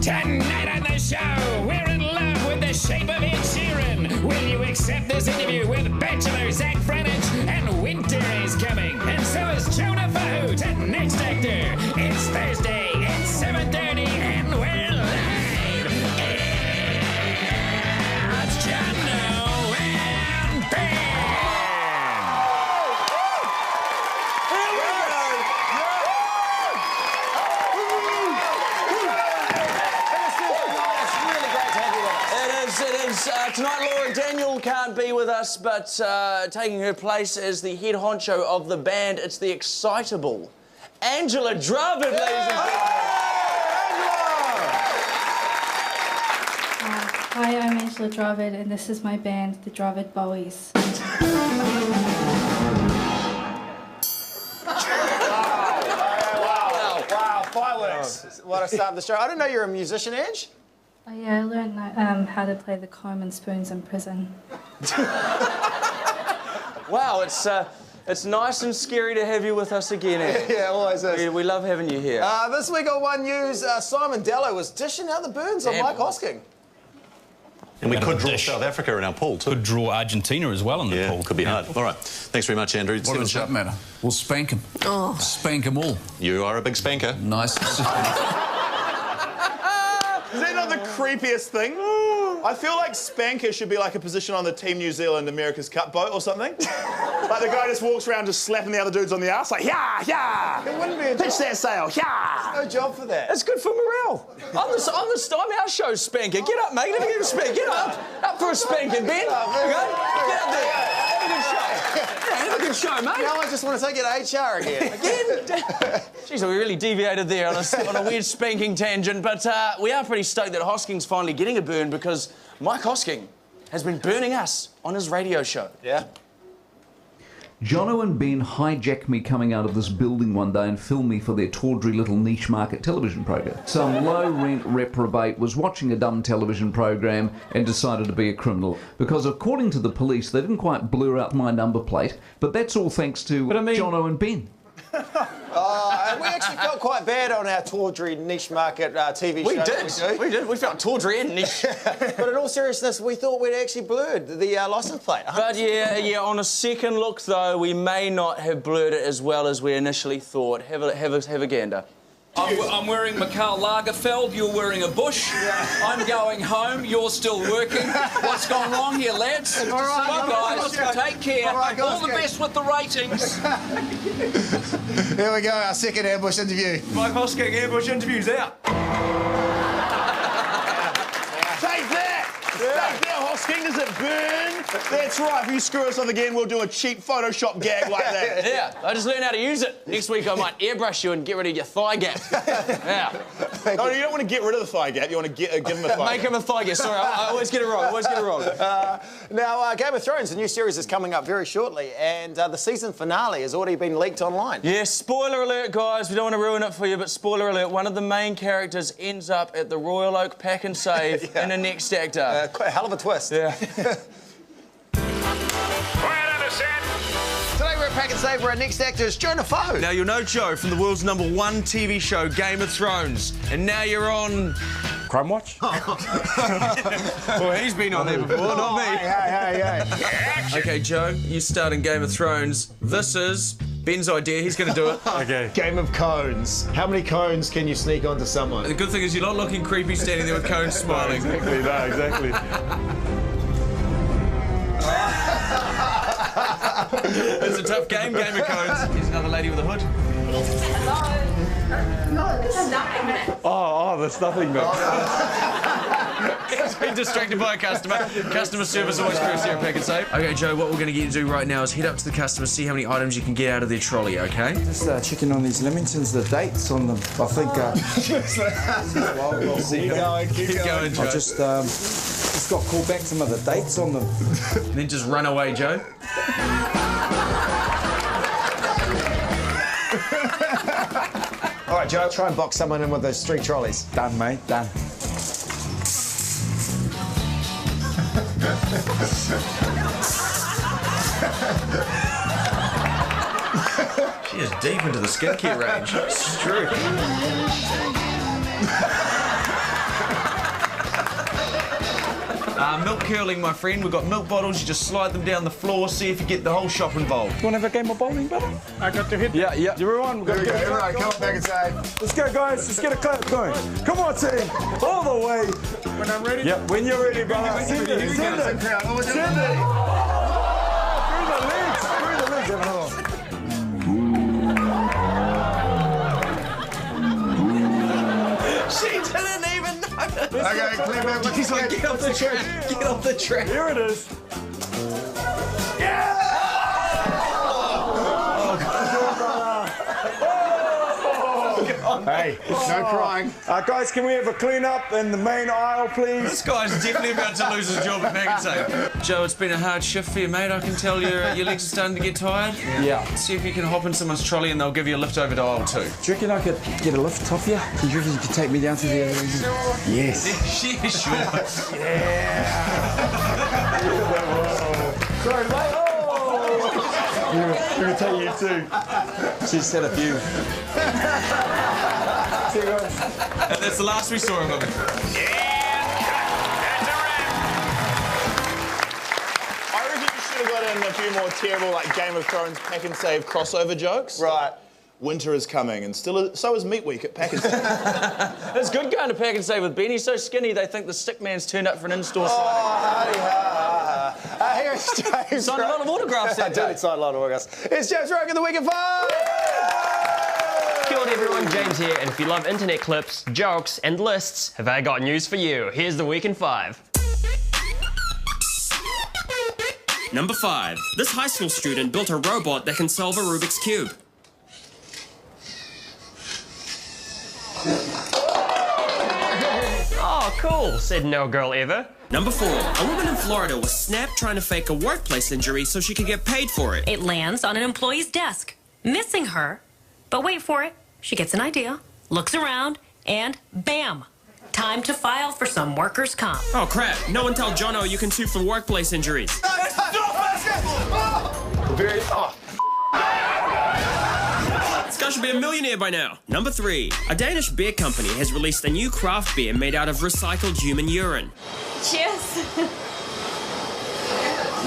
Tonight on the show, we're in love with the shape of Ed Sheeran. Will you accept this interview with Bachelor Zach Franich? And winter is coming, and so is Jono at Next Actor. It's Thursday, it's 7:30, and we're live. It's Jono and Ben. It is. Tonight, Laura Daniel can't be with us, but taking her place as the head honcho of the band, it's the excitable Angela Drummond, ladies and gentlemen. Hi, I'm Angela Drummond, and this is my band, the Drummond Boys. Wow, fireworks. What a start of the show. I didn't know you were a musician, Ange. Oh yeah, I learned how to play the comb and spoons in prison. Wow, it's nice and scary to have you with us again, Ange. Yeah, always is. We love having you here. This week on One News, Simon Dello was dishing out the burns on Mike Hosking. And we could draw South Africa in our pool, too. Could draw Argentina as well in the pool. Could be hard. All right. Thanks very much, Andrew. What does that matter? We'll spank them. Oh. Spank them all. You are a big spanker. Nice. Is that not the creepiest thing? I feel like spanker should be like a position on the Team New Zealand America's Cup boat or something. Like the guy just walks around just slapping the other dudes on the ass, like, yeah! It wouldn't be a Pitch that sail, yeah! no job for that. It's good for morale. I'm our show's spanker. Get up, mate. Let me get a spank. Get up. Up for a spanking, Ben. Okay? Get up there. Have a good show. Yeah, have a good show, mate. Now I just want to take it to HR again. Jeez, we really deviated there on a weird spanking tangent, but we are pretty stoked that Hosking's finally getting a burn because Mike Hosking has been burning us on his radio show. Yeah. Jono and Ben hijacked me coming out of this building one day and filmed me for their tawdry little niche market television program. Some low-rent reprobate was watching a dumb television program and decided to be a criminal because, according to the police, they didn't quite blur out my number plate, but that's all thanks to Jono and Ben. And we actually felt quite bad on our tawdry niche market TV show. We did. We felt tawdry and niche. But in all seriousness, we thought we'd actually blurred the license plate. But yeah, on a second look, though, we may not have blurred it as well as we initially thought. Have a gander. I'm wearing Karl Lagerfeld, you're wearing a bush. I'm going home, you're still working. What's gone wrong here, lads? All right, guys, take care. All the best with the ratings. Here we go, our second ambush interview. Mike Hosking, ambush interview's out. Take that! Take that, Hosking. Does it burn? That's right. If you screw us up again, we'll do a cheap Photoshop gag like that. Yeah, I just learned how to use it. Next week I might airbrush you and get rid of your thigh gap. Yeah. No, you don't want to get rid of the thigh gap. You want to give him a thigh Make him a thigh gap. Sorry, I always get it wrong. Now, Game of Thrones, a new series is coming up very shortly, and the season finale has already been leaked online. Yeah, spoiler alert, guys. We don't want to ruin it for you, but spoiler alert, one of the main characters ends up at the Royal Oak Pack and Save in a Next Actor. Quite a hell of a twist. Yeah. Quiet on the set. Today we're at Pack and Save, where our next actor is Jono. Now, you'll know Joe from the world's #1 TV show, Game of Thrones. And now you're on... Crime Watch? Well, he's been on there before, not me. Hey. OK, Joe, you start in Game of Thrones. This is Ben's idea. He's going to do it. Okay. Game of cones. How many cones can you sneak onto someone? The good thing is you're not looking creepy standing there with cones smiling. Exactly. It's a tough game of cones. Here's another lady with a hood. No, this is nothing, man. Oh, there's nothing, man. He's been distracted by a customer. Customer service always crucial here at Pack and Save. OK, Joe, what we're going to get you to do right now is head up to the customer, see how many items you can get out of their trolley, OK? Just checking on these Leamingtons, the dates on them. I think... Keep going, Joe. I just got called back some of the dates on them. And then just run away, Joe. All right, Joe, try and box someone in with those 3 trolleys. Done, mate, done. She is deep into the skincare range. It's true. Milk curling, my friend. We've got milk bottles. You just slide them down the floor, see if you get the whole shop involved. You want to have a game of bowling, brother? I got to hit. Yeah, yeah. Everyone, we've got to get Everyone, come on back inside. Let's go, guys. Let's get a clap going. Come on, team. All the way. When I'm ready. Yep, when you're ready, brother. Send it. Send it. Send it. Through the legs. Through the legs. Have another one. She didn't even notice. Okay, clear back. He's like, get off the track. Get off the track. Here it is. Hey, no crying. Guys, can we have a clean up in the main aisle, please? This guy's definitely about to lose his job at Pack'n'Save. Joe, it's been a hard shift for you, mate. I can tell your legs are starting to get tired. Yeah. See if you can hop in someone's trolley and they'll give you a lift over to aisle 2. Do you reckon I could get a lift off you? Do you reckon you could take me down to the other end? Yes. Yeah, sure. Yeah. Sorry, mate. Oh! We're going to take you too. She's said a few. See you guys. And that's the last we saw of him. I reckon you should have got in a few more terrible, like, Game of Thrones Pack'n'Save crossover jokes. Right. Winter is coming, and so is Meat Week at Pack'n'Save. It's good going to Pack'n'Save with Ben. He's so skinny, they think the stick man's turned up for an in-store Oh, here's James. Signed a lot of autographs that day. I did sign a lot of autographs. It's James Roke in the Week in 5. Kia ora everyone, James here, and if you love internet clips, jokes, and lists, have I got news for you. Here's the Week in 5. Number 5. This high school student built a robot that can solve a Rubik's Cube. Oh, cool, said no girl ever. Number 4. A woman in Florida was snapped trying to fake a workplace injury so she could get paid for it. It lands on an employee's desk, missing her. But wait for it. She gets an idea, looks around, and bam! Time to file for some workers' comp. Oh crap, no one tell Jono you can sue for workplace injuries. This guy should be a millionaire by now. Number 3. A Danish beer company has released a new craft beer made out of recycled human urine. Cheers.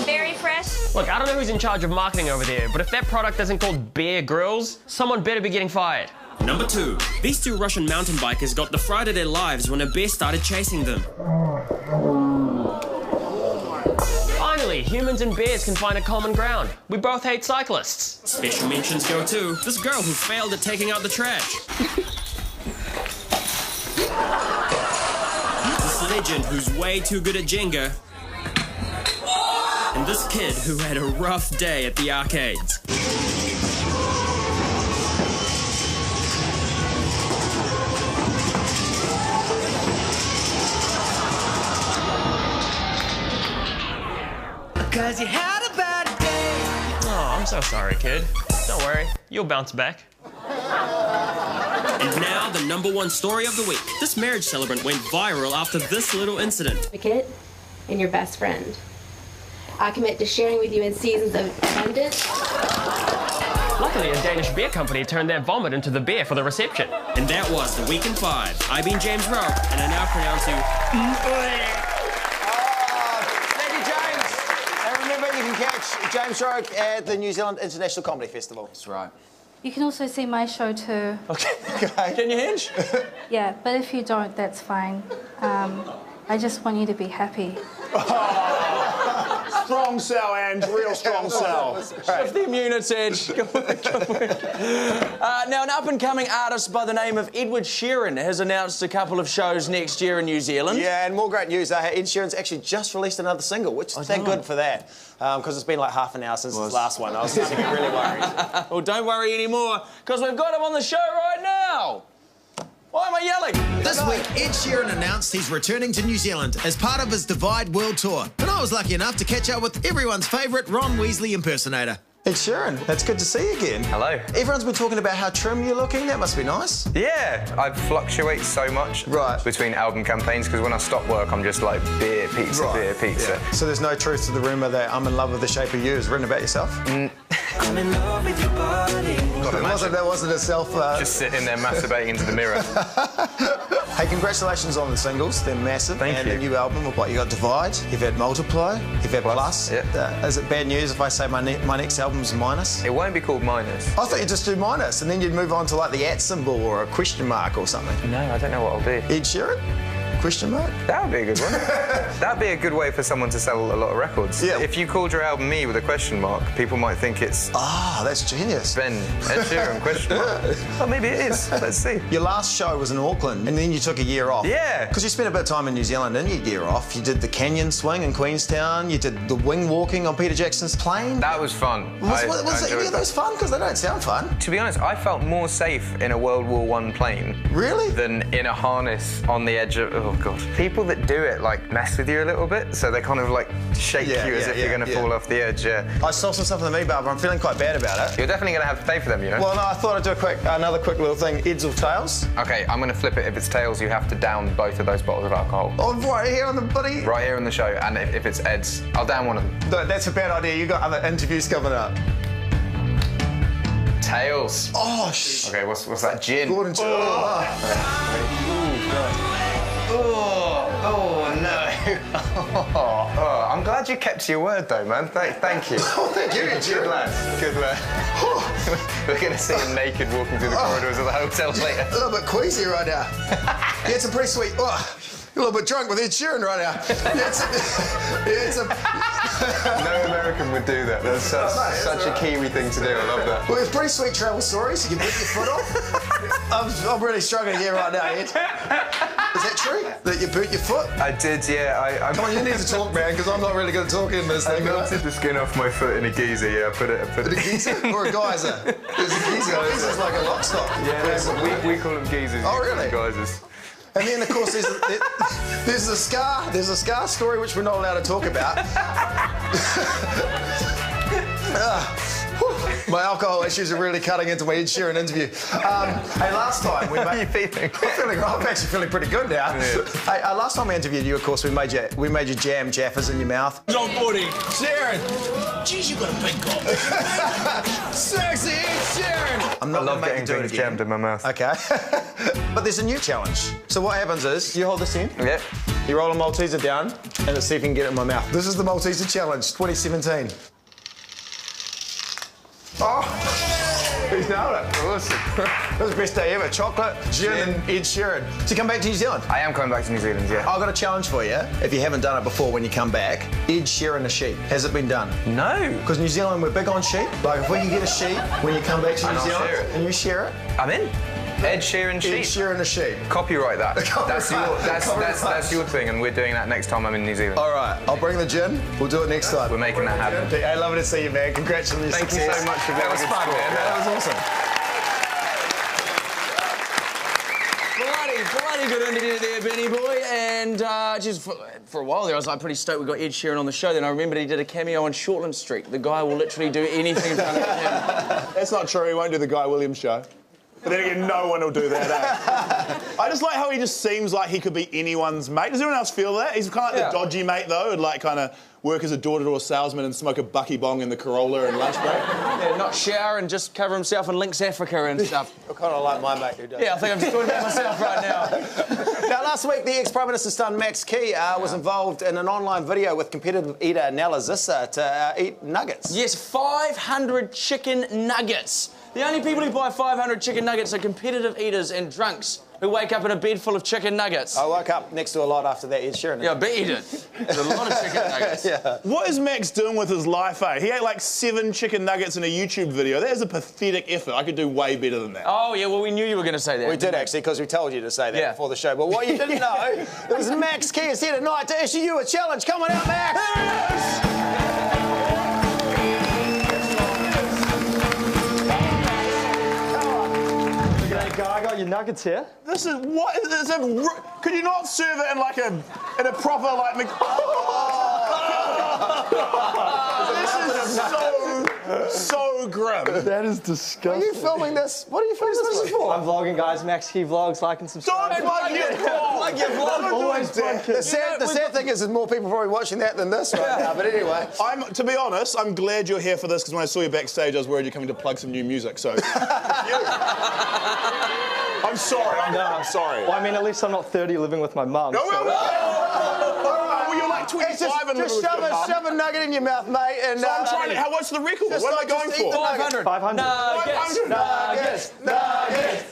Very fresh. Look, I don't know who's in charge of marketing over there, but if that product isn't called Bear Grylls, someone better be getting fired. Number 2. These 2 Russian mountain bikers got the fright of their lives when a bear started chasing them. Finally, humans and bears can find a common ground. We both hate cyclists. Special mentions go to this girl who failed at taking out the trash. This legend who's way too good at Jenga. And this kid who had a rough day at the arcades. Cause you had a bad day. Oh, I'm so sorry, kid. Don't worry, you'll bounce back. And now, the number 1 story of the week. This marriage celebrant went viral after this little incident. A kid and your best friend. I commit to sharing with you in seasons of abundance. Luckily, a Danish beer company turned their vomit into the beer for the reception. And that was the Week in 5. I've been James Rowe, and I now pronounce you... You can catch James Roke at the New Zealand International Comedy Festival. That's right. You can also see my show too. Okay. Can you hinge? Yeah, but if you don't, that's fine. I just want you to be happy. Strong sell, Ange. Real strong sell. Shift the immunity. Now, an up-and-coming artist by the name of Edward Sheeran has announced a couple of shows next year in New Zealand. Yeah, and more great news. Ed Sheeran's actually just released another single, which thank good for that. Because it's been like half an hour since his last one. I was starting to get really worried. Well, don't worry anymore, because we've got him on the show right now. Why am I yelling? This week, Ed Sheeran announced he's returning to New Zealand as part of his Divide World Tour. And I was lucky enough to catch up with everyone's favourite Ron Weasley impersonator. Ed Sheeran, that's good to see you again. Hello. Everyone's been talking about how trim you're looking. That must be nice. Yeah, I fluctuate so much between album campaigns because when I stop work, I'm just like beer, pizza, beer, pizza. Yeah. So there's no truth to the rumour that I'm in love with the shape of you is written about yourself? I'm in love with your body. That wasn't a self... Just sitting there masturbating into the mirror. Hey, congratulations on the singles. They're massive. Thank and you. the new album, what, you got Divide, you've had Multiply, you've had Plus. Yeah. Is it bad news if I say my next album's Minus? It won't be called Minus. I thought you'd just do Minus and then you'd move on to like the @ symbol or a question mark or something. No, I don't know what I'll do. Ed Sheeran? Question mark? That would be a good one. That'd be a good way for someone to sell a lot of records. Yeah. If you called your album Me with a question mark, people might think it's... Ah, that's genius. Ben, Ed Sheeran, question mark. Well, maybe it is. Let's see. Your last show was in Auckland and then you took a year off. Yeah. Because you spent a bit of time in New Zealand, didn't you? Year off. You did the canyon swing in Queenstown. You did the wing walking on Peter Jackson's plane. That was fun. Was any of those fun? Because they don't sound fun. To be honest, I felt more safe in a World War I plane. Really? Than in a harness on the edge of... Oh, God. People that do it, like, mess with you a little bit, so they kind of, like, shake you as if you're going to fall off the edge, I saw some stuff on the Me Bar, but I'm feeling quite bad about it. You're definitely going to have to pay for them, you know? Well, no, I thought I'd do another quick little thing. Heads or tails? OK, I'm going to flip it. If it's tails, you have to down both of those bottles of alcohol. Oh, right here on the buddy? Right here on the show, and if it's Ed's, I'll down one of them. No, that's a bad idea. You got other interviews coming up. Tails. Oh, shit. OK, what's that? Gin. Gordon Gin. Oh, no. I'm glad you kept your word, though, man. Thank you. Oh, thank you. Good lad. Good lad. We're going to see him naked walking through the corridors of the hotel later. A little bit queasy right now. Yeah, it's a pretty sweet... Oh, you're a little bit drunk with Ed Sheeran right now. No American would do that. That's such a Kiwi thing to do. I love that. Well, it's pretty sweet travel stories. You can put your foot off. I'm really struggling here right now, Ed. Is that true? That you boot your foot? I did, yeah. Come on, you need to talk, man, because I'm not really good at talking in this thing. I melted the skin off my foot in a geezer, yeah. I put it. A geezer or a geyser? There's a geezer. Geezer's like a lock stock. Yeah, we call them geezers. Oh, really? Geysers. And then, of course, there's a scar story which we're not allowed to talk about. My alcohol issues are really cutting into my Ed Sheeran interview. Hey, last time we made... How are you feeling? I'm actually feeling pretty good now. Yeah. Hey, last time we interviewed you, of course, we made you jam jaffas in your mouth. John Woody. Sharon! Jeez, you got a big cock. Sexy Ed Sheeran! I love getting things jammed in my mouth. Okay. But there's a new challenge. So what happens is, you hold this in. Yeah. You roll a Malteser down, and let's see if you can get it in my mouth. This is the Malteser Challenge, 2017. Oh! He's nailed it. Awesome. That was the best day ever. Chocolate, gin, and Ed Sheeran. So you come back to New Zealand? I am coming back to New Zealand, yeah. I've got a challenge for you. If you haven't done it before when you come back, Ed Sheeran a sheep. Has it been done? No. Because New Zealand, we're big on sheep. Like, if we can get a sheep when you come back to New Zealand, and you share it. I'm in. Ed Sheeran sheep. Ed Sheeran a sheep. Copyright that. That's your thing, and we're doing that next time I'm in New Zealand. All right, I'll bring the gin. We'll do it next time. We're making that happen. Hey, lovely to see you, man. Congratulations. Thank you so much for being That was fun, man. That was awesome. Bloody good interview there, Benny boy. And just for a while there, I was like pretty stoked we got Ed Sheeran on the show. Then I remembered he did a cameo on Shortland Street. The guy will literally do anything in front of him. That's not true. He won't do the Guy Williams show. But then again, no one will do that, I just like how he just seems like he could be anyone's mate. Does anyone else feel that? He's kind of like the dodgy mate, though, and like kind of work as a door-to-door salesman and smoke a bucky bong in the Corolla and lunch break. Yeah, not shower and just cover himself in Lynx Africa and stuff. I kind of like my mate who does. Yeah, I think I'm just talking about myself right now. Now, last week, the ex-Prime Minister's son, Max Key, was involved in an online video with competitive eater Nella Zissa to eat nuggets. Yes, 500 chicken nuggets. The only people who buy 500 chicken nuggets are competitive eaters and drunks who wake up in a bed full of chicken nuggets. I woke up next to a lot after that Ed Sheeran. Yeah, I bet you did. There's a lot of chicken nuggets. Yeah. What is Max doing with his life, eh? He ate like 7 chicken nuggets in a YouTube video. That is a pathetic effort. I could do way better than that. Oh, yeah, well, we knew you were going to say that. We did, actually, because we told you to say that before the show. But what you didn't know, it was Max Key is here tonight to issue you a challenge. Come on out, Max! I got your nuggets here. This is what is a. Could you not serve it in like a proper like? This is so grim. That is disgusting. Are you filming this? What are you filming this for? I'm vlogging, guys. Max Key Vlogs. Like and subscribe. Don't plug your vlog. Plug your vlog. Always The sad thing is, there's more people probably watching that than this right now. But anyway, to be honest, I'm glad you're here for this because when I saw you backstage, I was worried you're coming to plug some new music. So. I'm sorry. I'm sorry. Well, I mean, at least I'm not 30 living with my mum. No, so. well, you're like 25 and Just shove a nugget in your mouth, mate. And so I'm trying to. What's the record? What am I going for? 500. 500. Nuggets. Guys,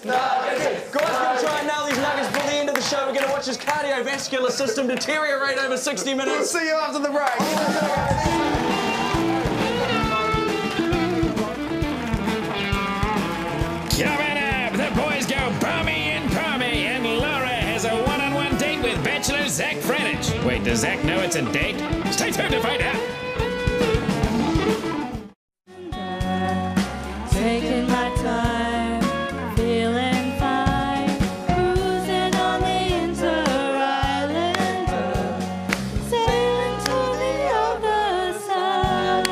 gonna try and nail these nuggets before the end of the show. We're gonna watch his cardiovascular system deteriorate over 60 minutes. We'll see you after the break. Coming up, the boys go palmy and palmy, and Laura has a one-on-one date with Bachelor Zach Franich. Wait, does Zach know it's a date? Stay tuned to find out. Taking my time, feeling fine, cruising on the Inter-Islander, sailing to the other side.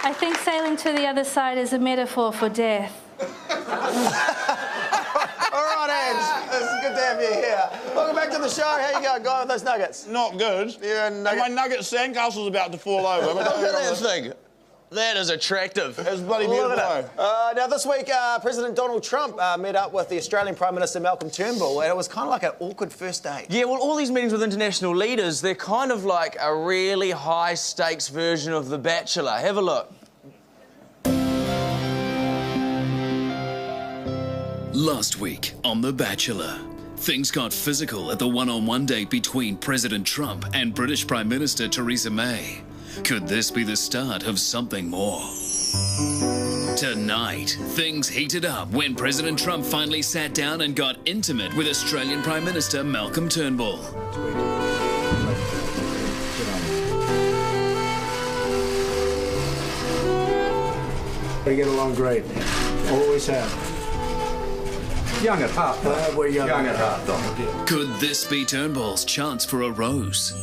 I think sailing to the other side is a metaphor for death. All right, Ange. It's good to have you here. Welcome back to the show. How you going with those nuggets? Not good. And my nugget sandcastle's about to fall over. Look at that thing. That is attractive. It's bloody beautiful. Now, this week, President Donald Trump met up with the Australian Prime Minister Malcolm Turnbull, and it was kind of like an awkward first date. Yeah, well, all these meetings with international leaders, they're kind of like a really high-stakes version of The Bachelor. Have a look. Last week on The Bachelor, things got physical at the one-on-one date between President Trump and British Prime Minister Theresa May. Could this be the start of something more? Tonight, things heated up when President Trump finally sat down and got intimate with Australian Prime Minister Malcolm Turnbull. We get along great. Always have. Young at heart, though. We're young at heart, though. Could this be Turnbull's chance for a rose?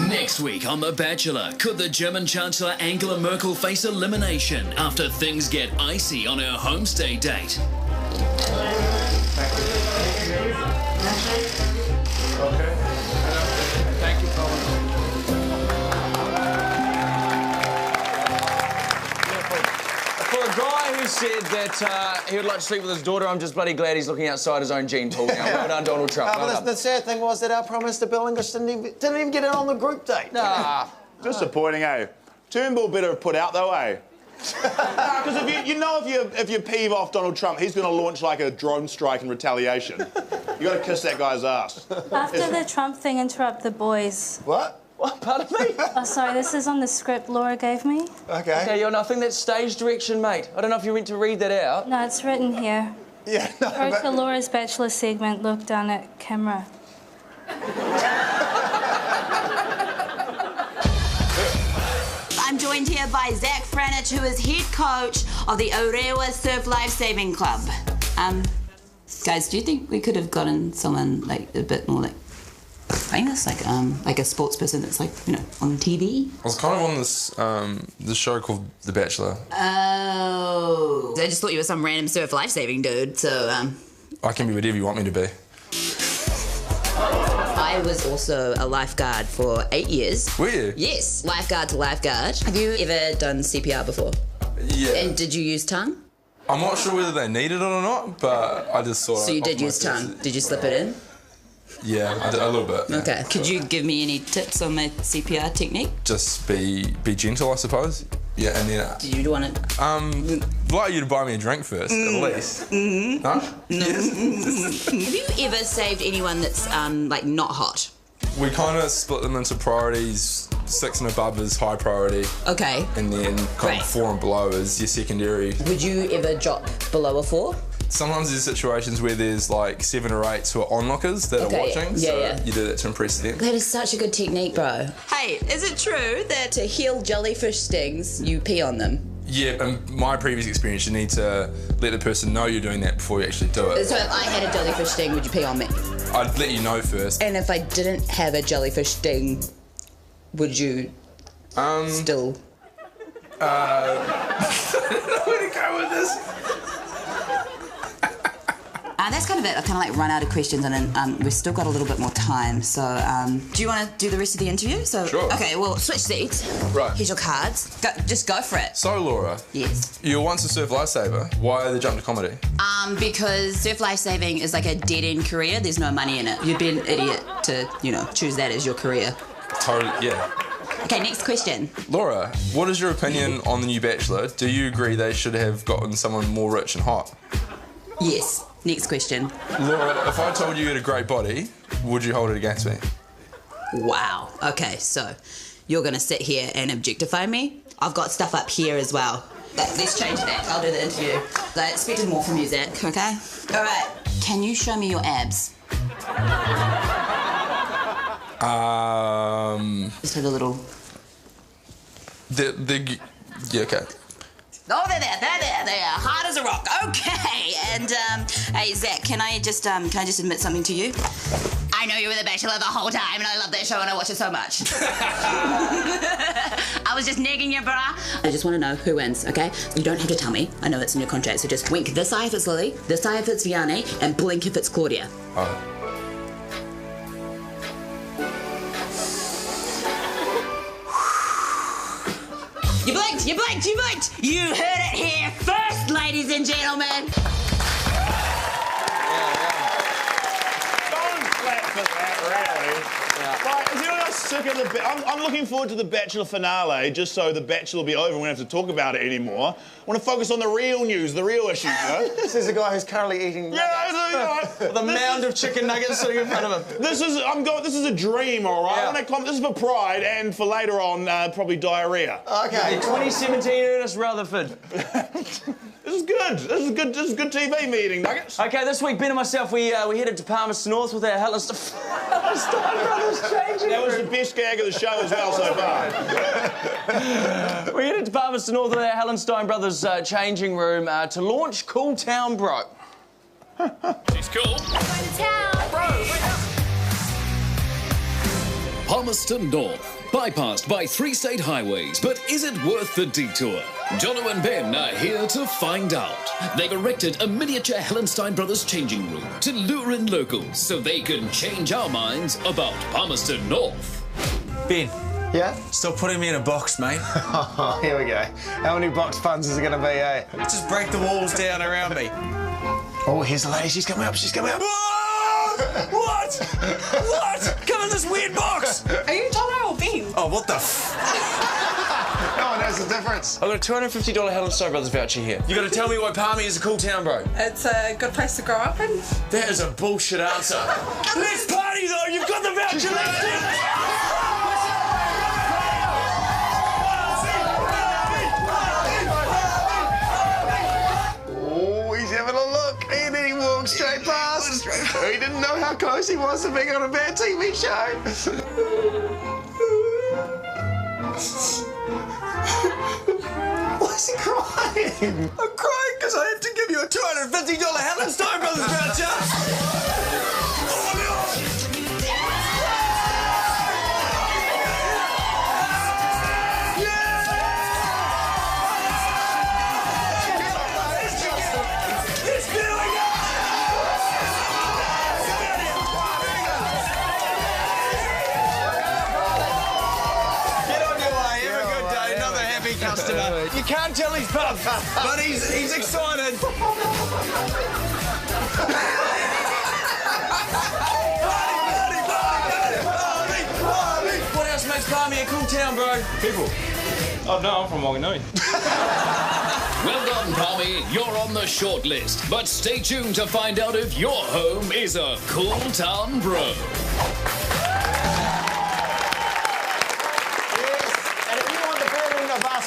Next week on The Bachelor, could the German Chancellor Angela Merkel face elimination after things get icy on her homestay date? Okay. Thank you, Colin. For a guy who said that he would like to sleep with his daughter, I'm just bloody glad he's looking outside his own gene pool now. Well done, Donald Trump. Well done. The sad thing was that our Prime Minister Bill English didn't even get in on the group date. Nah. Disappointing, eh? Turnbull better have put out, though, eh? Nah, because if you peeve off Donald Trump, he's going to launch like a drone strike in retaliation. You got to kiss that guy's ass. After the Trump thing, interrupt the boys. What? What? Pardon me? Oh, sorry, this is on the script Laura gave me. Okay. Okay, you're nothing. That's stage direction, mate. I don't know if you meant to read that out. No, it's written here. Yeah, no, Go to Laura's Bachelor segment, look down at camera. I'm joined here by Zach Franich, who is head coach of the Orewa Surf Lifesaving Club. Guys, do you think we could have gotten someone like a bit more like famous, like a sports person that's like, you know, on TV? I was kind of on this show called The Bachelor. Oh, I just thought you were some random surf lifesaving dude. So I can be whatever you want me to be. I was also a lifeguard for 8 years. Were you? Yes, lifeguard to lifeguard. Have you ever done CPR before? Yeah. And did you use tongue? I'm not sure whether they needed it or not, but I just saw it. So you did use tongue. Did you slip it in? Yeah, I did a little bit. Yeah. Okay. Could you give me any tips on my CPR technique? Just be gentle, I suppose. Yeah, and then... Do you want it? I'd like you to buy me a drink first, at least. Mm-hmm. Huh? No. Have you ever saved anyone that's like not hot? We kind of split them into priorities. 6 and above is high priority. Okay. And then kind of 4 and below is your secondary. Would you ever drop below a 4? Sometimes there's situations where there's like 7 or 8 who are onlookers that are watching, so you do that to impress them. That is such a good technique, bro. Hey, is it true that to heal jellyfish stings, you pee on them? Yeah, in my previous experience, you need to let the person know you're doing that before you actually do it. So if I had a jellyfish sting, would you pee on me? I'd let you know first. And if I didn't have a jellyfish sting, would you still? I don't know where to go with this. That's that's kind of it. I've kind of like run out of questions, and we've still got a little bit more time. So, do you want to do the rest of the interview? So, sure. Okay, well, switch seats. Right. Here's your cards. Just go for it. So, Laura. Yes. You were once a surf lifesaver. Why the jump to comedy? Because surf lifesaving is like a dead-end career. There's no money in it. You'd be an idiot to, choose that as your career. Totally, yeah. Okay, next question. Laura, what is your opinion on the new Bachelor? Do you agree they should have gotten someone more rich and hot? Yes. Next question. Laura, if I told you you had a great body, would you hold it against me? Wow. Okay, so you're going to sit here and objectify me? I've got stuff up here as well. Let's change that. I'll do the interview. I expected more from you, Zach, okay? All right. Can you show me your abs? Just have a little... Yeah, okay. Oh, they're there. Hard as a rock. Okay. And, hey, Zach, can I just admit something to you? I know you were the Bachelor the whole time, and I love that show, and I watch it so much. I was just negging you, brah. I just want to know who wins, okay? You don't have to tell me. I know it's in your contract, so just wink this eye if it's Lily, this eye if it's Vianney, and blink if it's Claudia. Oh. You blinked! You heard it here first, ladies and gentlemen! Don't clap for that, really. Right, is anyone else sick of the... I'm looking forward to the Bachelor finale, just so the Bachelor will be over and we don't have to talk about it anymore. I want to focus on the real news, the real issues, This is a guy who's currently eating nuggets. The mound of chicken nuggets sitting in front of him. This is a dream, all right? Yeah. This is for pride and for later on, probably diarrhea. Okay. 2017 Ernest Rutherford. This is good. This is good TV meeting, Nuggets. Okay, this week Ben and myself we headed to Palmerston North with our Hallenstein Brothers changing. That was the best gag of the show as well so far. We headed to Palmerston North with our Hallenstein Brothers changing room to launch Cool Town Bro. She's cool. Palmerston North, bypassed by 3 state highways, but is it worth the detour? Jono and Ben are here to find out. They've erected a miniature Hallenstein Brothers changing room to lure in locals so they can change our minds about Palmerston North. Ben. Yeah? Stop putting me in a box, mate. Oh, here we go. How many box puns is it going to be, eh? Just break the walls down around me. Oh, here's the lady. She's coming up. What? Come in this weird box! Are you Jono or Ben? Oh, what the f... No one knows the difference. I've got a $250 Hallenstein Brothers voucher here. You got to tell me why Palmy is a cool town, bro. It's a good place to grow up in. That is a bullshit answer. Let's party, though! You've got the voucher! Let's do it! Straight past. He didn't know how close he was to being on a bad TV show. Why is he crying? I'm crying because I have to give you a $250 Hallenstein Brothers voucher. You can't tell he's pumped, but he's excited. What else makes Palmy a cool town, bro? People. Oh no, I'm from Wanganui. Well done, Palmy. You're on the short list, but stay tuned to find out if your home is a cool town bro.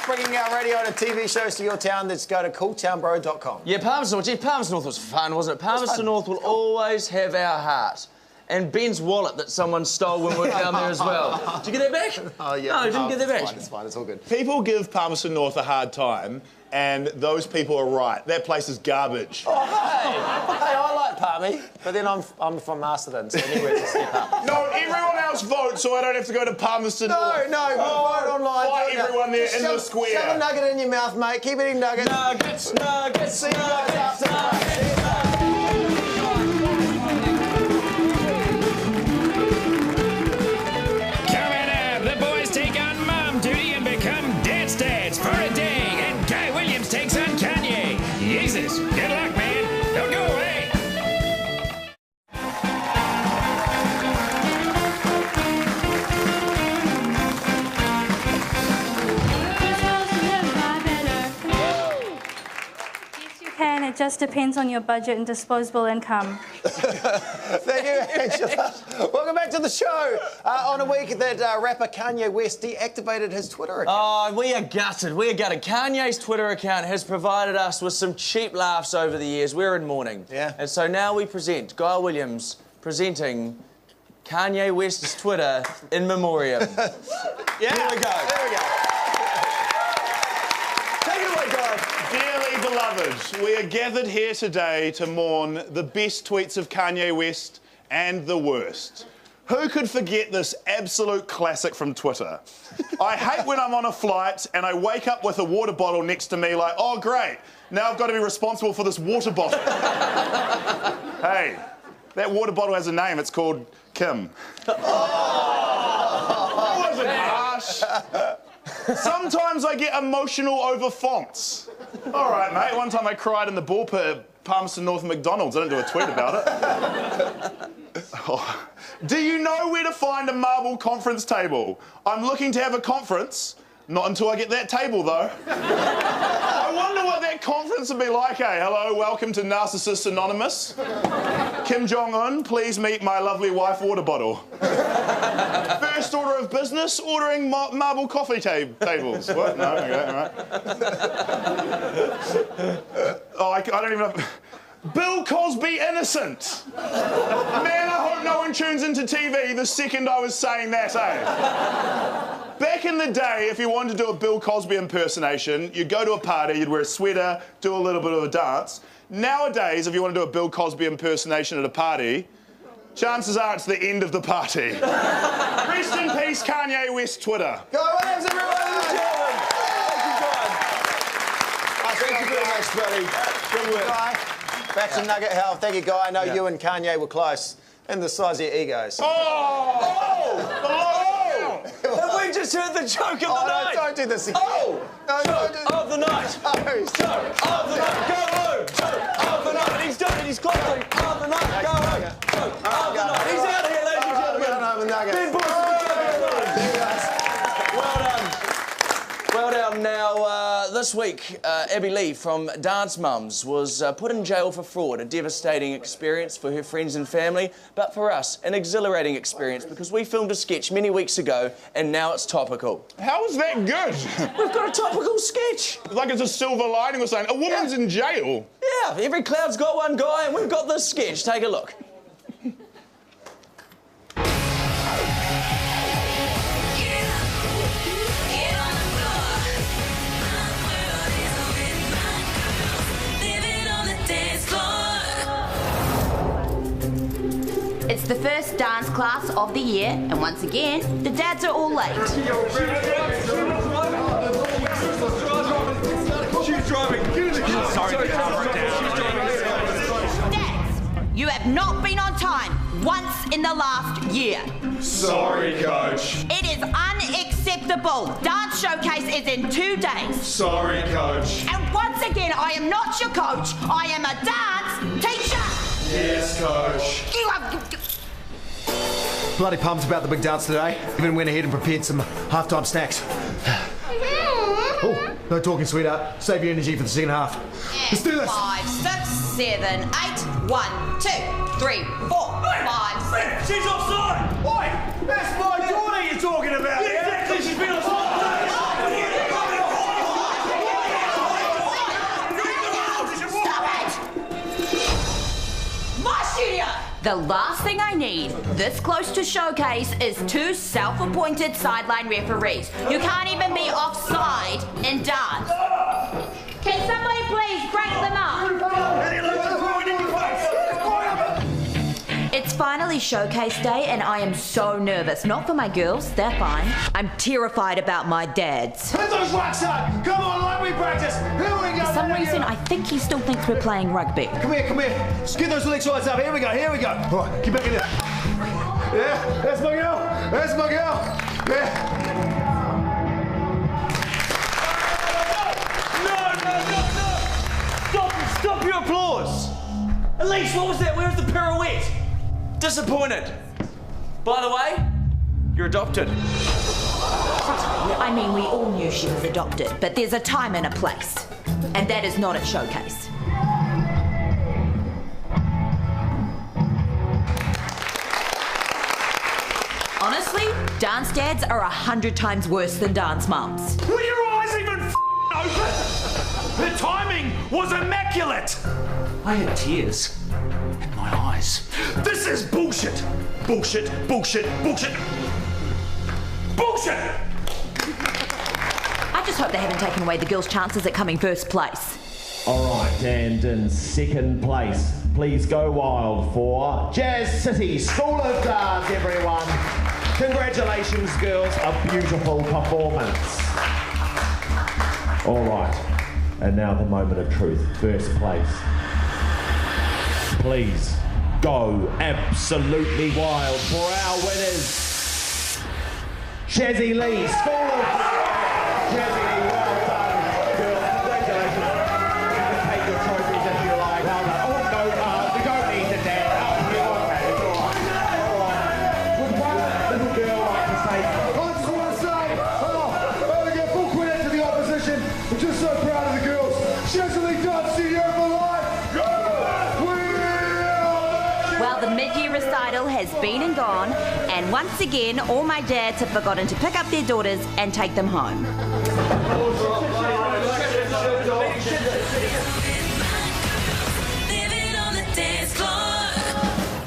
Bringing our radio and TV shows to your town, let's go to cooltownbro.com. Yeah, Palmerston North was fun, wasn't it? Palmerston North will always have our heart. And Ben's wallet that someone stole when we were down there as well. Did you get that back? Oh, yeah. No, didn't get that back. It's fine, it's all good. People give Palmerston North a hard time, and those people are right. That place is garbage. Oh, hey! Hey, I like Palmy, but then I'm from Masterton, so anywhere to step up. No, everyone else votes, so I don't have to go to Palmerston North. No, vote online. Fight everyone there in the square. Shove a nugget in your mouth, mate. Keep eating nuggets. Nuggets. See you guys after. it just depends on your budget and disposable income. Thank you, Angela. Welcome back to the show. On a week that rapper Kanye West deactivated his Twitter account. Oh, we are gutted. We are gutted. Kanye's Twitter account has provided us with some cheap laughs over the years. We're in mourning. Yeah. And so now we present Guy Williams presenting Kanye West's Twitter in memoriam. Yeah. Here we go. There we go. Take it away, Guy. Dearly beloved, we are gathered here today to mourn the best tweets of Kanye West and the worst. Who could forget this absolute classic from Twitter? I hate when I'm on a flight and I wake up with a water bottle next to me like, oh great, now I've got to be responsible for this water bottle. Hey, that water bottle has a name, it's called Kim. That wasn't harsh. Sometimes I get emotional over fonts. All right, mate. One time I cried in the ball pit at Palmerston North McDonald's. I didn't do a tweet about it. Oh. Do you know where to find a marble conference table? I'm looking to have a conference. Not until I get that table, though. I wonder what that conference would be like, eh? Hello, welcome to Narcissists Anonymous. Kim Jong-un, please meet my lovely wife, water bottle. First order of business, ordering marble coffee tables. What? No, okay, all right. Oh, I don't even know. Bill Cosby innocent. Man, I hope no one tunes into TV the second I was saying that, eh? Back in the day, if you wanted to do a Bill Cosby impersonation, you'd go to a party, you'd wear a sweater, do a little bit of a dance. Nowadays, if you want to do a Bill Cosby impersonation at a party, chances are it's the end of the party. Rest in peace, Kanye West Twitter. Go Williams, everyone! Thank you very much, buddy. Good work. Guy, back to Nugget Health. Thank you, Guy. I know you and Kanye were close in the size of your egos. Have we just heard the joke of the night? No, don't do this again. Joke of the night. Joke of the night. Go home. Joke of the night. He's done it. He's closing. Of the night. Go home. Joke of the night. He's out of here, ladies and gentlemen. Ben Boyce. Well done. Well done. Now, this week, Abby Lee from Dance Mums was put in jail for fraud, a devastating experience for her friends and family, but for us, an exhilarating experience because we filmed a sketch many weeks ago and now it's topical. How is that good? We've got a topical sketch. Like it's a silver lining or something. A woman's in jail. Yeah, every cloud's got one guy and we've got this sketch. Take a look. It's the first dance class of the year, and once again, the dads are all late. She's driving. Sorry, Dads, you have not been on time once in the last year. Sorry, Coach. It is unacceptable. Dance showcase is in 2 days. Sorry, Coach. And once again, I am not your coach. I am a dance teacher. Yes, Coach. You have... Bloody pumped about the big dance today. Even went ahead and prepared some halftime snacks. Oh, no talking, sweetheart. Save your energy for the second half. Let's do this. 5, 6, 7, 8. 1, 2, 3, 4, 5, 6. She's offside! Oi! That's my daughter you're talking about! Yeah, exactly, she's been offside! The last thing I need this close to showcase is 2 self-appointed sideline referees. You can't even be offside in dance. Can somebody please break them up? It's finally showcase day and I am so nervous. Not for my girls, they're fine. I'm terrified about my dads. Hit those rocks up! Come on, like we practice! Here we go! For some reason, I think he still thinks we're playing rugby. Come here. Just get those leg sides up. Here we go. All right, get back in there. Yeah, that's my girl. Yeah. No! Stop your applause! Elise, what was that? Where's the pirouette? Disappointed. By the way, you're adopted. I mean, we all knew she was adopted, but there's a time and a place. And that is not at showcase. Honestly, dance dads are 100 times worse than dance mums. Were your eyes even open? The timing was immaculate. I had tears in my eyes. This is bullshit. Bullshit, bullshit, bullshit. Bullshit! I just hope they haven't taken away the girls' chances at coming first place. All right, and in second place, please go wild for Jazz City School of Dance, everyone. Congratulations, girls, a beautiful performance. All right, and now the moment of truth, first place. Please go absolutely wild for our winners. Shazzy Lee, School of Shazzy Lee, well done, girls, congratulations. You can take your trophies if you like. Well done. Oh no, we don't need to dance. Oh, yeah, okay, it's all right. Would one little girl like to say, I just want to say, to give full credit to the opposition. I'm just so proud of the girls. Shazzy Lee Dance Studio for life. Well, the mid-year recital has been and gone, and once again, all my dads have forgotten to pick up their daughters and take them home.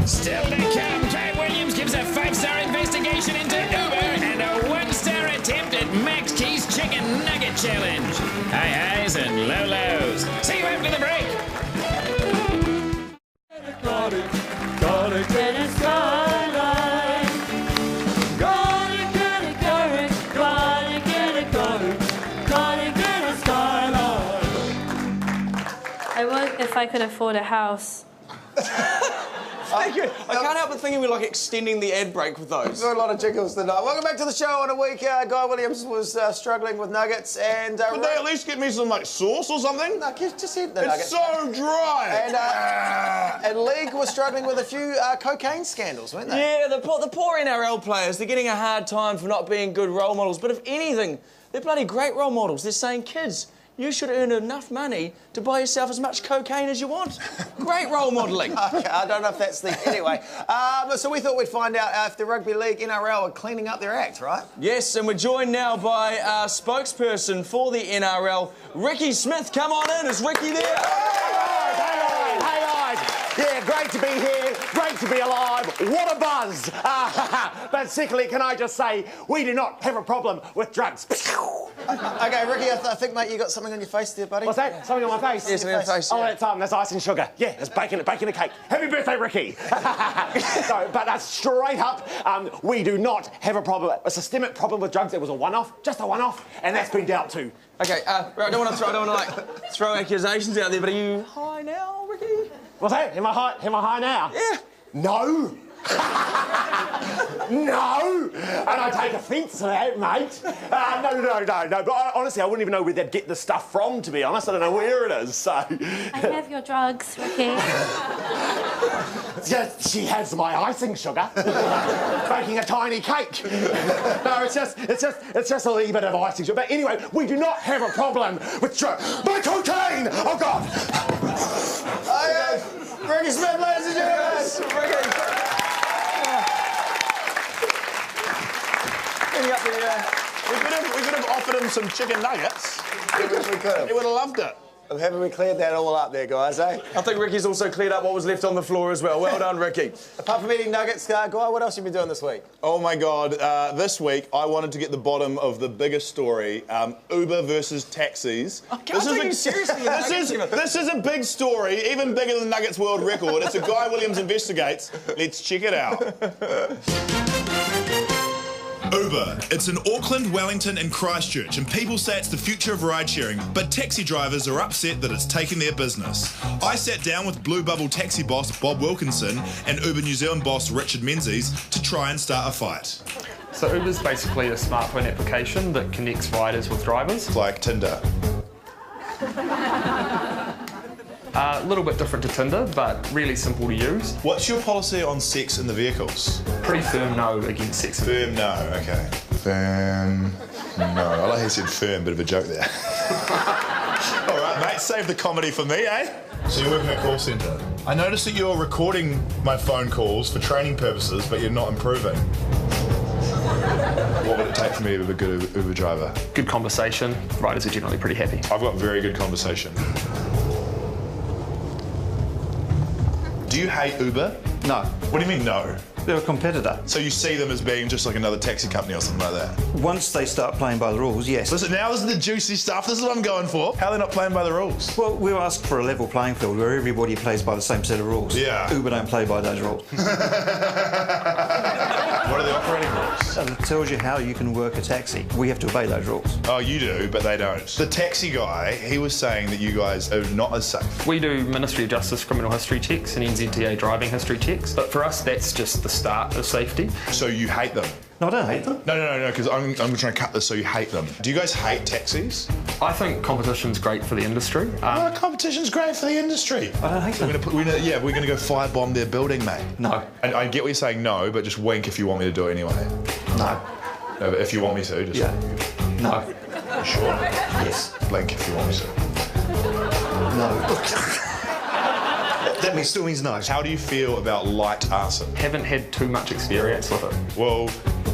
Still to come, Kate Williams gives a 5-star investigation into Uber and a 1-star attempt at Max Key's Chicken Nugget Challenge. High highs and low lows. See you after the break. Gotta get a skyline. Gotta get a carrot. Gotta get a carrot. Gotta get a skyline. I would if I could afford a house. Thank you. I can't help but thinking we're like extending the ad break with those. Got a lot of jiggles tonight. Welcome back to the show. On a week, Guy Williams was struggling with nuggets, and could they at least get me some like sauce or something? No, just eat the nuggets. It's so dry. And League was struggling with a few cocaine scandals, weren't they? Yeah, the poor NRL players, they're getting a hard time for not being good role models. But if anything, they're bloody great role models. They're saying, kids, you should earn enough money to buy yourself as much cocaine as you want. Great role modelling. Okay, I don't know if that's the... Anyway, so we thought we'd find out if the Rugby League NRL are cleaning up their act, right? Yes, and we're joined now by our spokesperson for the NRL, Ricky Smith. Come on in, is Ricky there? Hey guys! Yeah, great to be here, great to be alive. What a buzz! But secondly, can I just say, we do not have a problem with drugs. Okay, Ricky, I think, mate, you got something on your face there, buddy. What's that? Something on my face? Yeah, something on your face. Oh, that's ice and sugar. Yeah, it's baking a cake. Happy birthday, Ricky! No, but that's straight up, we do not have a problem, a systemic problem with drugs. It was a one-off, just a one-off, and that's been dealt to. Okay, I don't want to throw accusations out there, but are you high now, Ricky? What's that? Am I high now? Yeah. No. No! And I take offence to that, mate. No. But honestly, I wouldn't even know where they'd get the stuff from, to be honest. I don't know where it is, so... I have your drugs, Ricky. She has my icing sugar. Baking a tiny cake. No, it's just a little bit of icing sugar. But anyway, we do not have a problem with drugs. My cocaine! Oh, God! Ricky Smith, ladies and gentlemen! Ricky. Up there, we could have offered him some chicken nuggets. We could have. He would have loved it. Haven't we cleared that all up there, guys, eh? I think Ricky's also cleared up what was left on the floor as well. Well done, Ricky. Apart from eating nuggets, Guy, what else have you been doing this week? Oh, my God. This week, I wanted to get the bottom of the biggest story, Uber versus taxis. I can't take you seriously. This is a big story, even bigger than Nuggets World Record. It's a Guy Williams Investigates. Let's check it out. Uber. It's in Auckland, Wellington and Christchurch, and people say it's the future of ride-sharing, but taxi drivers are upset that it's taking their business. I sat down with Blue Bubble taxi boss Bob Wilkinson and Uber New Zealand boss Richard Menzies to try and start a fight. So Uber's basically a smartphone application that connects riders with drivers. Like Tinder. A little bit different to Tinder, but really simple to use. What's your policy on sex in the vehicles? Pretty firm no against sex. Firm no, okay. Firm no. I like how you said firm, bit of a joke there. All right, mate, save the comedy for me, eh? So you're working at a call centre. I noticed that you're recording my phone calls for training purposes, but you're not improving. What would it take for me to be a good Uber driver? Good conversation. Riders are generally pretty happy. I've got very good conversation. Do you hate Uber? No. What do you mean, no? They're a competitor. So you see them as being just like another taxi company or something like that? Once they start playing by the rules, yes. Listen, now this is the juicy stuff. This is what I'm going for. How are they not playing by the rules? Well, we'll ask for a level playing field where everybody plays by the same set of rules. Yeah. Uber don't play by those rules. What are the operating rules? It tells you how you can work a taxi. We have to obey those rules. Oh, you do, but they don't. The taxi guy, he was saying that you guys are not as safe. We do Ministry of Justice criminal history checks and NZTA driving history checks, but for us that's just the start of safety. So you hate them? No, I don't hate them. No, because I'm trying to cut this so you hate them. Do you guys hate taxis? I think competition's great for the industry. Competition's great for the industry. I don't hate them. We're going to go firebomb their building, mate. No. And I get what you're saying no, but just wink if you want me to do it anyway. No. No, but if you want me to, just... Yeah. No. You sure? Yes. Blink if you want me to. No. That still means no. How do you feel about light arson? Haven't had too much experience with it. Well,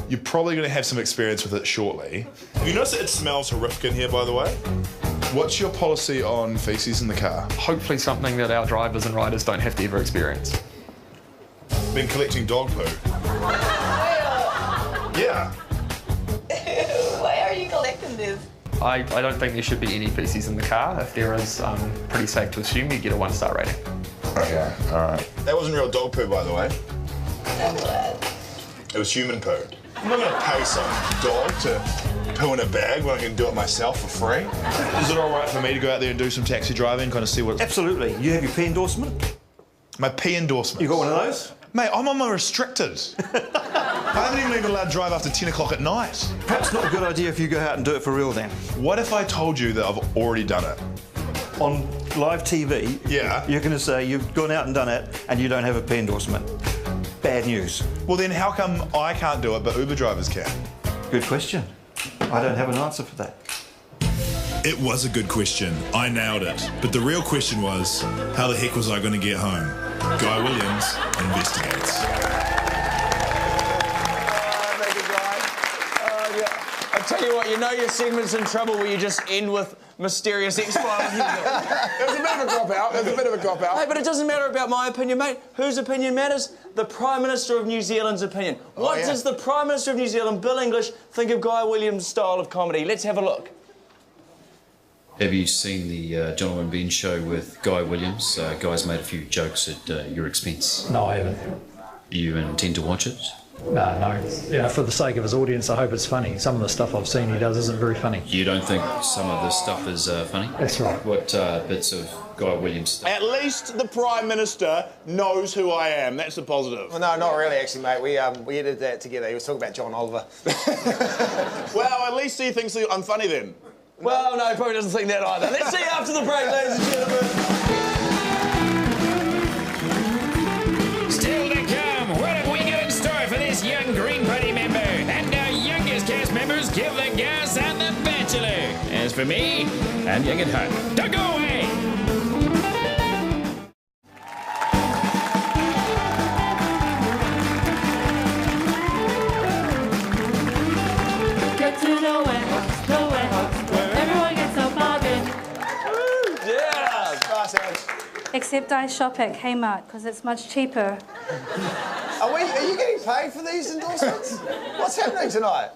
you're probably going to have some experience with it shortly. Have you noticed that it smells horrific in here, by the way? What's your policy on faeces in the car? Hopefully something that our drivers and riders don't have to ever experience. Been collecting dog poo. Yeah. Why are you collecting this? I don't think there should be any faeces in the car. If there is, pretty safe to assume you get a 1-star rating. Okay, all right. That wasn't real dog poo, by the way. I'm glad. It was human poo. I'm not going to pay some dog to poo in a bag when I can do it myself for free. Is it all right for me to go out there and do some taxi driving, kind of see what... Absolutely. You have your P endorsement? My P endorsement? You got one of those? Mate, I'm on my restricted. I haven't even been allowed to drive after 10 o'clock at night. Perhaps not a good idea if you go out and do it for real then. What if I told you that I've already done it? On live TV, yeah, you're going to say you've gone out and done it and you don't have a P endorsement. Bad news. Well, then how come I can't do it but Uber drivers can? Good question. I don't have an answer for that. It was a good question. I nailed it. But the real question was, how the heck was I going to get home? Guy Williams investigates. I tell you what, you know your segment's in trouble where you just end with mysterious X-Files music. It was a bit of a cop-out. Hey, but it doesn't matter about my opinion, mate. Whose opinion matters? The Prime Minister of New Zealand's opinion. What does the Prime Minister of New Zealand, Bill English, think of Guy Williams' style of comedy? Let's have a look. Have you seen the Jono and Ben show with Guy Williams? Guy's made a few jokes at your expense. No, I haven't. Do you intend to watch it? No. You know, for the sake of his audience, I hope it's funny. Some of the stuff I've seen he does isn't very funny. You don't think some of this stuff is funny? That's right. What bits of Guy Williams stuff? At least the Prime Minister knows who I am. That's the positive. Well, no, not really, actually, mate. We edited that together. He was talking about John Oliver. Well, at least he thinks I'm funny then. Well, no, he probably doesn't think that either. Let's see you after the break, ladies and gentlemen. Still to come, what have we got in store for this young Green Party member? And our youngest cast members give the gas on The Bachelor. As for me, I'm young at heart. Don't go away! Get to nowhere. Everyone gets a bargain. Yeah! Except I shop at Kmart because it's much cheaper. Are you getting paid for these endorsements? What's happening tonight?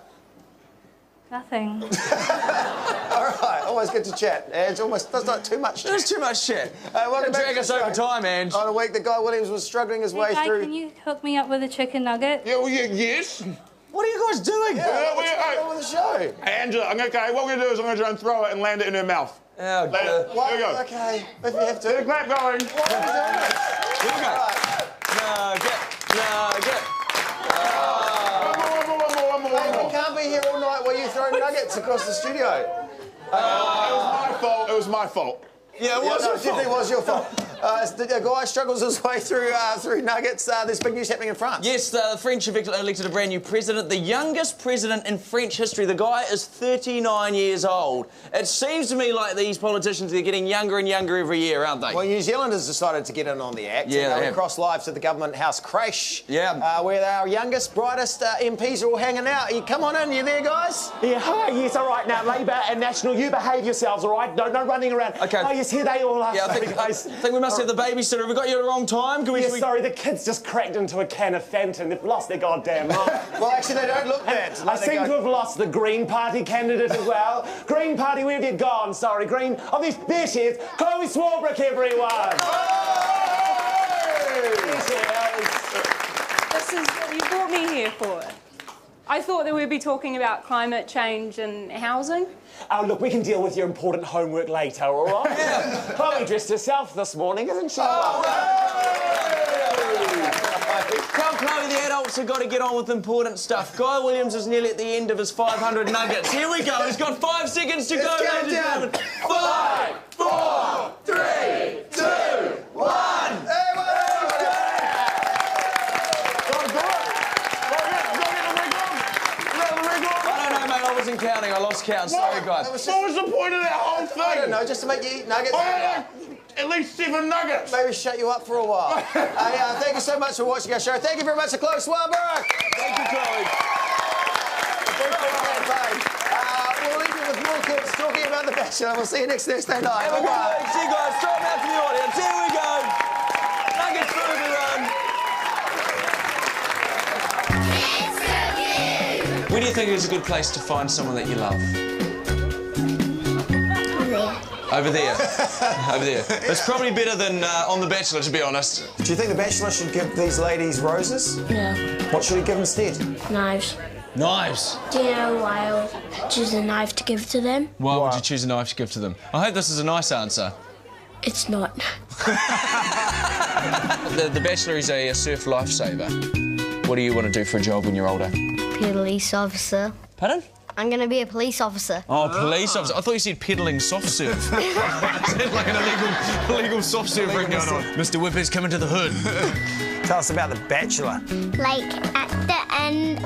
Nothing. All right, always good to chat. It's almost like too much chat. There's too much shit. Welcome back drag to us the over show. time, Ange. On a week that Guy Williams was struggling his way Guy, through. can you hook me up with a chicken nugget? Yeah, well, yes. What are you guys doing? Yeah, what's going on with the show? Hey, Angela, okay, what we're going to do is I'm going to try and throw it and land it in her mouth. Oh, Here we go. Okay, if you have to. Get the clap going. Why are you doing this? Here we go. Nugget. One more. Hey, we can't be here all night while you throw nuggets across the studio. It was my fault. Yeah, it was your fault. It definitely was your fault. The guy struggles his way through nuggets. There's big news happening in France. Yes, the French have elected a brand new president, the youngest president in French history. The guy is 39 years old. It seems to me like these politicians are getting younger and younger every year, aren't they? Well, New Zealand has decided to get in on the act. Yeah, they cross live to the Government House creche. Yeah. Where our youngest, brightest MPs are all hanging out. You come on in, you there, guys? Yeah, hi, yes, all right. Now, Labour and National, you behave yourselves, all right? No running around. Okay. Oh, yes, here they all are. Yeah, I think we must have the babysitter. Have we got you at the wrong time? Can we, yes, sorry, the kids just cracked into a can of Fanta and they've lost their goddamn mind. Well, actually, they don't look bad. I seem to have lost the Green Party candidate as well. Green Party, where have you gone? Sorry, Green. Oh, there she is. Chloe Swarbrick, everyone. There she is. This is what you brought me here for. I thought that we'd be talking about climate change and housing. Oh, look, we can deal with your important homework later, all right? Yeah. Chloe dressed herself this morning, isn't she? Tell Chloe the adults have got to get on with important stuff. Guy Williams is nearly at the end of his 500 nuggets. Here we go. He's got 5 seconds to go. Count down. 5, 4, 3, 2, 1. I wasn't counting. I lost count. Sorry, guys. What was the point of that whole thing? I don't know, just to make you eat nuggets. At least 7 nuggets. Maybe shut you up for a while. Thank you so much for watching our show. Thank you very much to Chloe Swarbrick. Thank you, Chloe. We'll leave you with more kids talking about The Bachelor. We'll see you next Thursday night. Have a good week. See you guys. Throw them out to the audience. Here we go. Nuggets for everyone. Where do you think is a good place to find someone that you love? Over there. Over there. It's probably better than on The Bachelor, to be honest. Do you think The Bachelor should give these ladies roses? No. What should he give instead? Knives. Knives? Do you know why I would choose a knife to give to them? Why would you choose a knife to give to them? I hope this is a nice answer. It's not. The Bachelor is a surf lifesaver. What do you want to do for a job when you're older? Police officer. Pardon? I'm going to be a police officer. Oh, police officer. I thought you said peddling soft serve. Like an illegal soft serve ring going on. Mr. Whipper's coming to the hood. Tell us about The Bachelor. Like, at the end,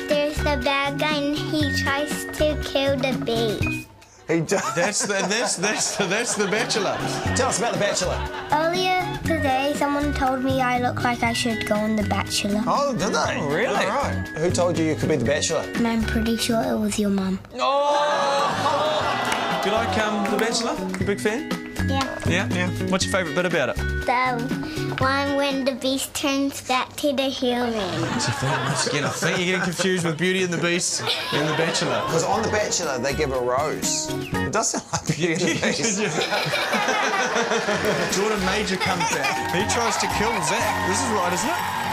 there's the bad guy and he tries to kill the bees. He does. That's the Bachelor. Tell us about The Bachelor. Earlier today, someone told me I look like I should go on The Bachelor. Oh, did they? Oh, really? All right. Who told you could be The Bachelor? And I'm pretty sure it was your mum. Oh! Do you like The Bachelor? You a big fan? Yeah. Yeah? Yeah. What's your favourite bit about it? The one when the beast turns back to the human. What's your favourite? Again, I think you're getting confused with Beauty and the Beast and The Bachelor. Because on The Bachelor, they give a rose. It does sound like Beauty and the Beast. Jordan Major comes back. He tries to kill Zach. This is right, isn't it?